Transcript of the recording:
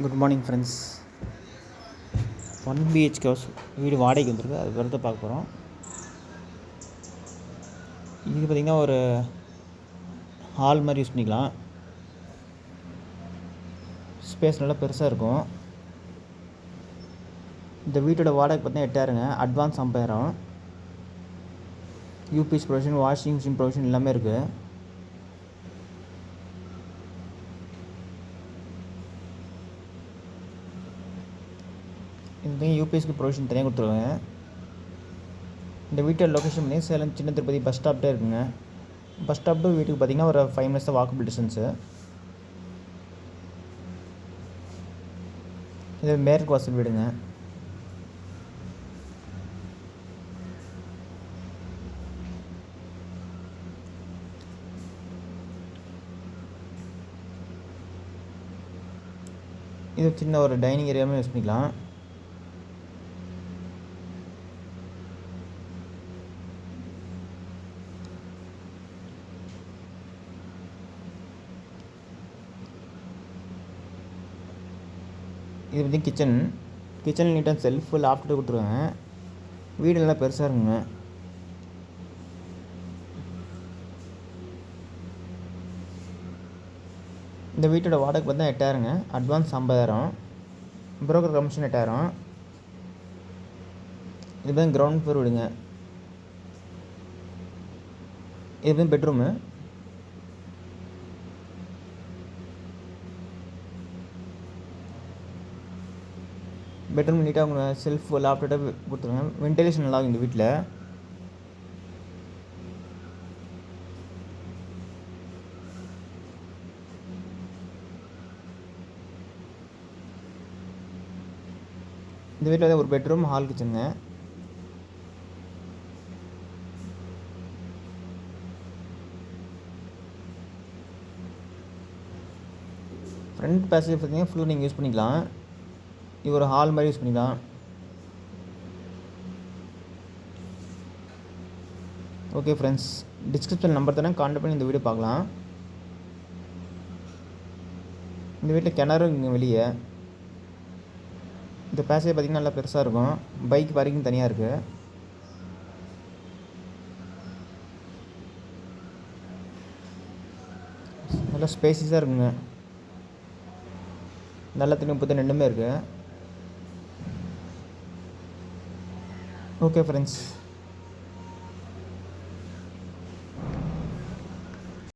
Good morning friends. 1 BHK house வீடு வாடகைக்கு வந்துருக்கு. அது வரத பார்க்க போகிறோம். இது பார்த்திங்கன்னா ஒரு ஹால் மாதிரி யூஸ் பண்ணிக்கலாம். ஸ்பேஸ் நல்லா பெருசாக இருக்கும். இந்த வீட்டோட வாடகை பார்த்தீங்கன்னா 8000ங்க. Advance 5000. UPS provision, washing machine provision எல்லாமே இருக்குது. இது யூபிஎஸ்க்கு ப்ரொவிஷன் தனியாக கொடுத்துருவாங்க. இந்த வீட்டோட லொக்கேஷன் பார்த்தீங்கன்னா சேலம் சின்ன திருப்பதி பஸ் ஸ்டாப்டே இருக்குங்க. பஸ் ஸ்டாப் டு வீட்டுக்கு பார்த்தீங்கன்னா ஒரு 5 minutes தான் வாக்கபிள் டிஸ்டன்ஸு. இது மேற்கு வாசல் வீடுங்க. இது சின்ன ஒரு டைனிங் ஏரியாவும் யூஸ் பண்ணிக்கலாம். இது வந்து கிச்சன் நீட்டாக செல்ஃப் லாஃப்ட் கொடுத்துருவாங்க. வீடு நல்லா பெருசாக இருக்குங்க. இந்த வீட்டோட வாடகை பார்த்தா 8000ங்க. அட்வான்ஸ் 50000. Broker commission 8000. இது வந்து கிரவுண்ட் ஃப்ளோர் வீடுங்க. இது வந்து பெட்ரூமு. பெட்ரூம் நீட்டாக அவங்க செல்ஃப் லாப்டாக கொடுத்துருங்க. வென்டிலேஷன் நல்லா இந்த வீட்டில். இந்த வீட்டில் வந்து ஒரு பெட்ரூம், ஹால், கிச்சனுங்க. ஃப்ரண்ட் பேசேஜ் பார்த்தீங்கன்னா ஃபுல்லாக நீங்கள் யூஸ் பண்ணிக்கலாம். இது ஒரு ஹால் மாதிரி யூஸ் பண்ணிக்கலாம். ஓகே ஃப்ரெண்ட்ஸ், டிஸ்கிரிப்ஷன் நம்பர் தானே, கான்டாக்ட் பண்ணி இந்த வீடியோ பார்க்கலாம். இந்த வீட்டில் கிணறு இங்கே வெளியே. இந்த பேசேஜ் பார்த்திங்கன்னா நல்லா பெருசாக இருக்கும். பைக் பார்க்கிங் தனியாக இருக்குது. நல்லா ஸ்பேசிஸாக இருக்குங்க. நல்ல தண்ணி உப்பு தண்ணி ரெண்டுமே இருக்குது. Okay friends.